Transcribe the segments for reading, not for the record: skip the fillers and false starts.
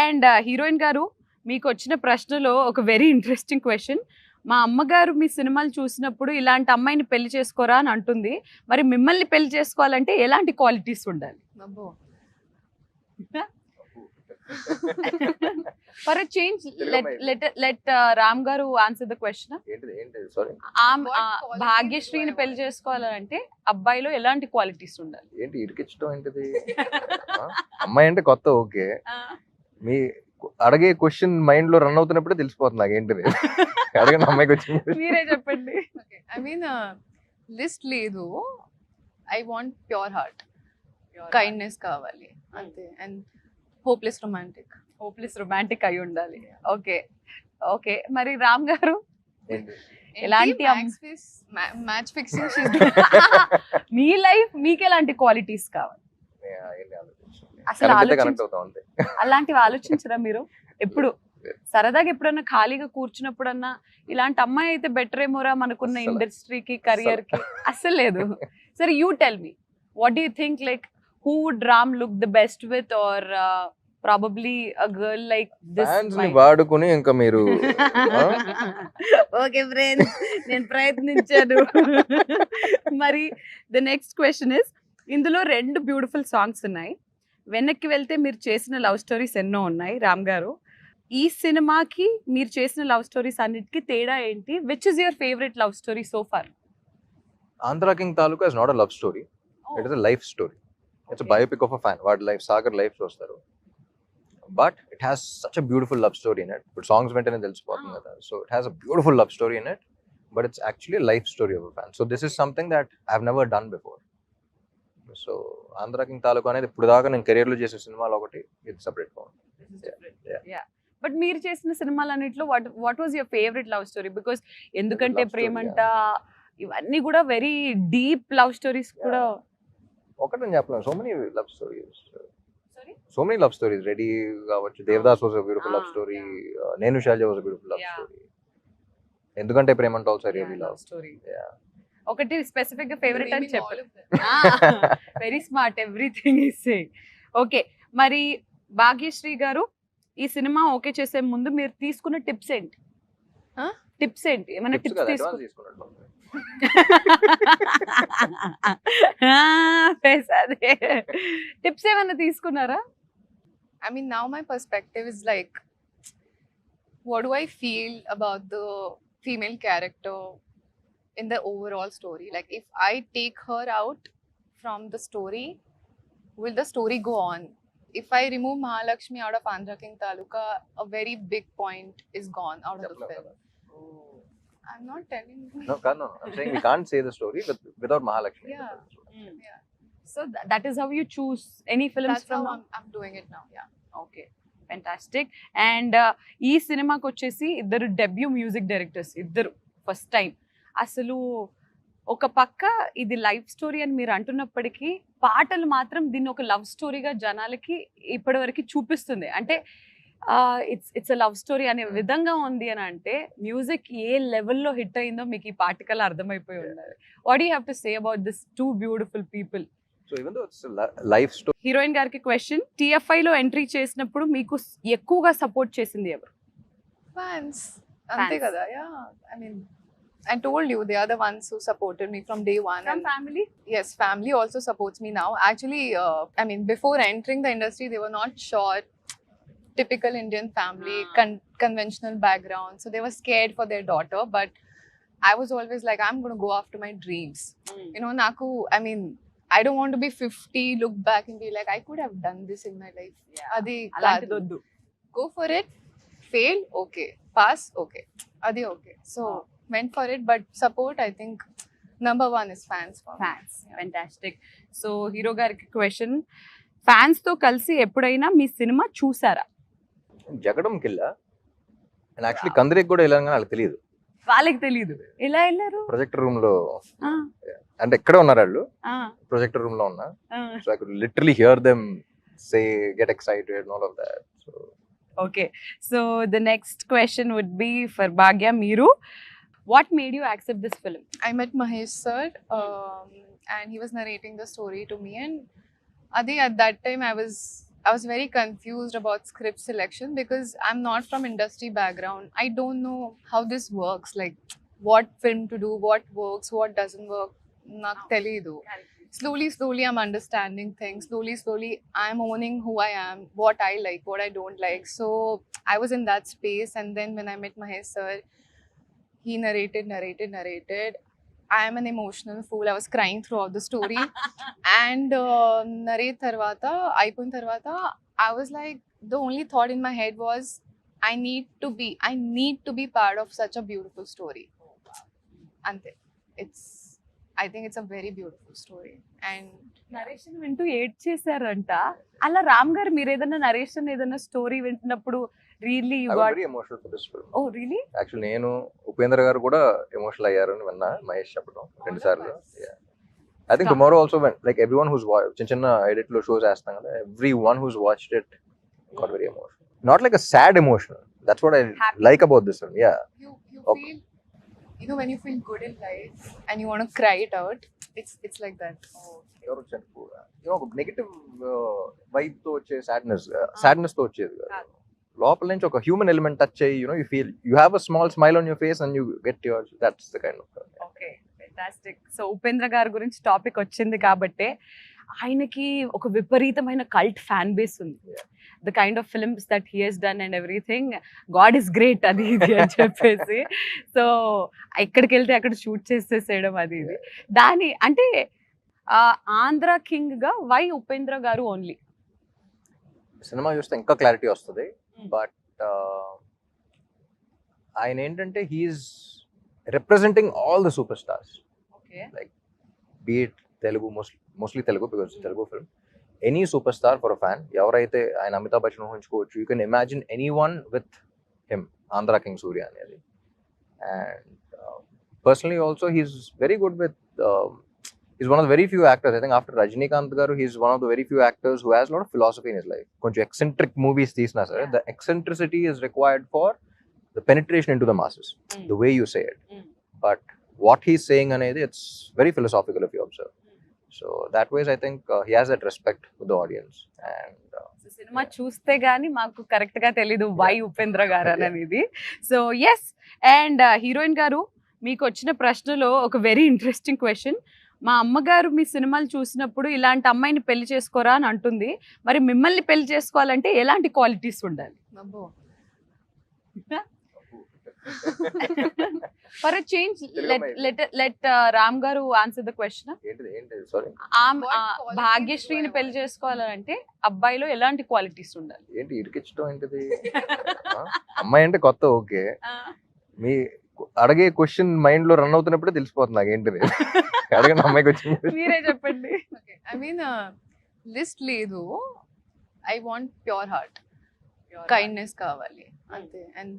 And heroine గారు, మీకు వచ్చిన ప్రశ్నలో ఒక వెరీ ఇంట్రెస్టింగ్ క్వశ్చన్. మా అమ్మగారు మీ సినిమాలు చూసినప్పుడు ఇలాంటి అమ్మాయిని పెళ్లి చేసుకోరా అని అంటుంది. మరి మిమ్మల్ని పెళ్లి చేసుకోవాలంటే ఎలాంటి క్వాలిటీస్ ఉండాలి? అబ్బో. ఫర్ చేంజ్ లెట్ రామ్ గారు ఆన్సర్ ద క్వశ్చన్. సారీ, భాగ్యశ్రీని పెళ్లి చేసుకోవాలంటే అబ్బాయిలో ఎలాంటి క్వాలిటీస్ ఉండాలి? ఏంటి ఇరికించడం ఏంటిది? అమ్మాయి అంటే కొత్త, ఓకే. మీ అడిగే క్వశ్చన్ మైండ్ లో రన్ అవుతున్నప్పుడే తెలిసిపోతుంది నాకు ఏంటిది. అడగండి, అమ్మాయికి వచ్చింది. మీరే చెప్పండి. ఐ మీన్ లిస్ట్ లేదు. I want pure heart, kindness కావాలి అంతే. అండ్ హోప్లెస్ రొమాంటిక్ అయి ఉండాలి. Okay okay. మరి రామ్ గారు ఎలాంటి మ్యాచ్ ఫిక్సింగ్? మీ లైఫ్ మీకు ఎలాంటి క్వాలిటీస్ కావాలి? అసలు అలాంటివి ఆలోచించరా మీరు ఎప్పుడు? సరదాగా ఎప్పుడన్నా ఖాళీగా కూర్చున్నప్పుడన్నా ఇలాంటి అమ్మాయి అయితే బెటర్ ఏమోరా మనకున్న ఇండస్ట్రీకి, కెరియర్ కి? అసలు లేదు. సరే, you tell me, what do you think, like who would Ram look the best with, or probably a girl like this? Fans ni వాడుకొని ఇంకా మీరు ఓకే ఫ్రెండ్స్, నేను ప్రయత్నించాను. మరి ద నెక్స్ట్ క్వశ్చన్ ఇస్, ఇందులో 2 బ్యూటిఫుల్ సాంగ్స్ ఉన్నాయి. వెనక్కి వెళ్తే మీరు చేసిన లవ్ స్టోరీస్ ఎన్నో ఉన్నాయి రామ్ గారు. ఈ సినిమాకి మీరు చేసిన లవ్ స్టోరీస్ అన్నిటికీ తేడా ఏంటి? Which is your favourite love story so far? Andhra king Taluka is not a love story, it is a life story. It's a biopic of a fan. What life, Sagar life చూస్తారు. But it has such a beautiful love story in it. But songs వెంటనే తెలిసిపోతుంది కదా. So it has a beautiful love story in it, but it's actually a life story of a fan. So this is something that I've never done before. So Andhra king Taluka అనేది ఇప్పుడు దాకా నేను career లో చేసే సినిమాలు ఒకటి, ఇది సెపరేట్ గా ఉంది. బట్ మీరు చేసిన సినిమాలన్నిట్లో what was your favourite love story? Because ఎందుకంటే ప్రేమంట ఇవన్నీ కూడా వెరీ డీప్ లవ్ స్టోరీస్ కూడా. ఒకటి నేను చెప్పలేను, so many love stories. Ready కావచ్చు, Devdas was a beautiful love story, నేను షాజా was a beautiful love story, ఎందుకంటే ప్రేమంట ఆల్సో రియల్లీ లవ్ స్టోరీ. ఒకటి స్పెసిఫిక్ గా ఫేవరెట్ అని చెప్పాలి. Very smart, everything is saying. Okay, మరి భాగ్యశ్రీ గారు, ఈ సినిమా ఓకే చేసే ముందు మీరు తీసుకున్న టిప్స్ ఏంటి? ఏమైనా టిప్స్ తీసుకున్నారు? టిప్స్ ఏమైనా తీసుకున్నారా? I mean, now my perspective is like, what do I feel about the female character in the overall story? Like, if I take her out from the story, will the story go on? If I remove Mahalakshmi out of Andhra King Taluka, a very big point is gone out of the film. I'm not telling you. No, I'm saying we can't say the story without Mahalakshmi. Yeah. So that is how you choose any films. That's from how I'm doing it now. Yeah. Okay, fantastic. And ఈ సినిమాకి వచ్చేసి ఇద్దరు debut music directors, ఇద్దరు first time. అసలు ఒక పక్క ఇది life story అని మీరు అంటున్నప్పటికీ పాటలు మాత్రం దీన్ని ఒక లవ్ స్టోరీగా జనాలకి ఇప్పటివరకు చూపిస్తుంది. అంటే ఇట్స్ లవ్ స్టోరీ అనే విధంగా ఉంది అని అంటే మ్యూజిక్ ఏ లెవెల్లో హిట్ అయిందో మీకు ఈ పాటికల్ అర్థమైపోయి ఉండాలి. What you have to say about this 2 beautiful people? So even though it's a life story. Heroine గారికి క్వశ్చన్, TFI లో ఎంట్రీ చేసినప్పుడు మీకు ఎక్కువగా సపోర్ట్ చేసింది ఎవరు? Fans. Ante kada. Yeah. I mean, I told you they are the ones who supported me from day one. From family? Yes, family also supports me now. Actually, I mean, before entering the industry, they were not sure. Typical Indian family, conventional background. So they were scared for their daughter. But I was always like, I'm going to go after my dreams. You know, naku, I mean, I don't want to be 50, look back and be like, I could have done this in my life. Adi అలాంటిదొద్దు. Go for it. Fail, okay. Pass, okay. Adi okay. So went for it. But support, I think, number 1 is fans. Fans. Fantastic. So hero గారికి question, fans తో కలిసి ఎప్పుడైనా మీ cinema చూసారా? జగడం కిల్ల and actually కందరికి కూడా వెళ్ళాను కానీ వాళ్ళకి తెలియదు. వాళ్ళకి తెలియదు. ఎలా వెళ్ళారు? ప్రొజెక్టర్ రూమ్ లో, అంటే ఎక్కడ ఉన్నారు వాళ్ళు, ప్రొజెక్టర్ రూమ్ లో ఉన్నా. So I could literally hear them say get excited and all of that. So okay, so the next question would be for Bhagya. మీరు, what made you accept this film? I met Mahesh sir, and he was narrating the story to me. And Adi, at that time, I I was very confused about script selection because I'm not from industry background. I don't know how this works, like what film to do, what works, what doesn't work. Nak telidu. Slowly I'm understanding things. Slowly I'm owning who I am, what I like, what I don't like. So I was in that space, and then when I met Mahesh sir, he narrated. I am an emotional fool. I was crying throughout the story. And narrate tarvata, అయిపోయిన tarvata, I was like, the only thought in my head was, I need to be part of such a beautiful story. Ante. I think it's a very beautiful story. And narration వింటూ ఏడ్ చేశారంట. అలా రామ్ గారు మీరు ఏదైనా narration ఏదైనా story వింటున్నప్పుడు really you I was got very emotional for this film. Oh really actually నేను ఉపేంద్ర గారు కూడా ఎమోషనల్ అయ్యారు అని విన్నా మహేష్ చెప్పడం 2 సార్లు. I think tomorrow also when like everyone who's చిన్న ఎడిట్ లో షోస్ వేస్తాం కదా, everyone who's watched it got very emotional. Not like a sad emotional, that's what I Happy. Like about this film. Yeah you Okay. feel, you know, when you feel good in life and you want to cry it out, it's like that. ఎవరు వచ్చారు ఒక negative vibe తో వచ్చే sadness తో వచ్చేది కాదు. లోపల నుంచి ఒక హ్యూమన్ ఎలిమెంట్ టచ్ అయ్యి you feel you have a small smile on your face and you get your that's the kind of. Okay fantastic. So Upendra గారి గురించి టాపిక్ వచ్చింది కాబట్టి ఆయనకి ఒక విపరీతమైన కల్ట్ ఫ్యాన్ బేస్ ఉంది. Yeah. The kind of films that he he's done and everything, god is great అది ఇది అని చెప్పేసి. సో ఎక్కడికి వెళ్తే అక్కడ షూట్ చేసేసేయడం అది ఇది. దాని అంటే ఆంధ్ర కింగ్ గా వై ఉపేంద్ర గారు ఓన్లీ? సినిమా చూస్తే ఇంకా క్లారిటీ వస్తుంది. Mm. బట్ ఆయన ఏంటంటే he's representing all the super stars, okay be it Telugu, mostly Telugu because Telugu film. Any super star for a fan, ఎవరైతే ఆయన అమితాబ్ బచ్చన్ ఊహించుకోవచ్చు, you can imagine any one with him, Andhra king Surya అనేది. And personally also he's very good with, he's one of the very few actors, I think after Rajinikanth garu, he's one of the very few actors who has a lot of philosophy in his life. Konchu eccentric movies teesna sir, Yeah. the eccentricity is required for the penetration into the masses, Mm. the way you say it. Mm. But what he's saying anedi, it's very philosophical if you observe. So that ways I think he has that respect with the audience. And cinema చూస్తే గానీ మాకు correct గా తెలీదు why Upendra గారు అనేది. So yes, and heroine గారు మీకు వచ్చిన ప్రశ్నలో ఒక వెరీ ఇంట్రెస్టింగ్ క్వశ్చన్. మా అమ్మగారు మీ సినిమాలు చూసినప్పుడు ఇలాంటి అమ్మాయిని పెళ్లి చేసుకోరా అని అంటుంది. మరి మిమ్మల్ని పెళ్లి చేసుకోవాలంటే ఎలాంటి క్వాలిటీస్ ఉండాలి? Abbo. For a change let Ram గారు ఆన్సర్ ద క్వశ్చన్. ఏంటిది సారీ భాగ్యశ్రీని పెళ్లి చేసుకోవాలంటే అబ్బాయిలో ఎలాంటి క్వాలిటీస్ ఉండాలి? ఏంటి ఇరికిచ్చడం ఏంటిది? అమ్మాయి అంటే కొత్త ఓకే, మీ అడిగే క్వశ్చన్ మైండ్ లో రన్ అవుతున్నప్పుడే తెలిసిపోతుంది నాకు ఏంటిది. అడగండి అమ్మాయికి వచ్చింది. మీరే చెప్పండి. Okay. I mean, list లేదు. I want pure heart. Kindness కావాలి అంతే. And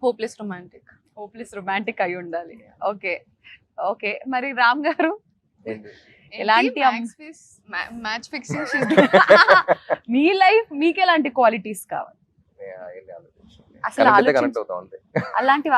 hopeless romantic. Hopeless romantic అయి ఉండాలి. ఓకే ఓకే, మరి రామ్ గారు ఏంటి ఎలాంటి మ్యాచ్ ఫిక్సింగ్ మీ లైఫ్ మీకు ఎలాంటి క్వాలిటీస్ కావాలి? ఏంటి ఆలోచించండి, అసలు కనెక్ట్ ఆలోచించ కనెక్ట్ అవుతాం అంతే. అలాంటి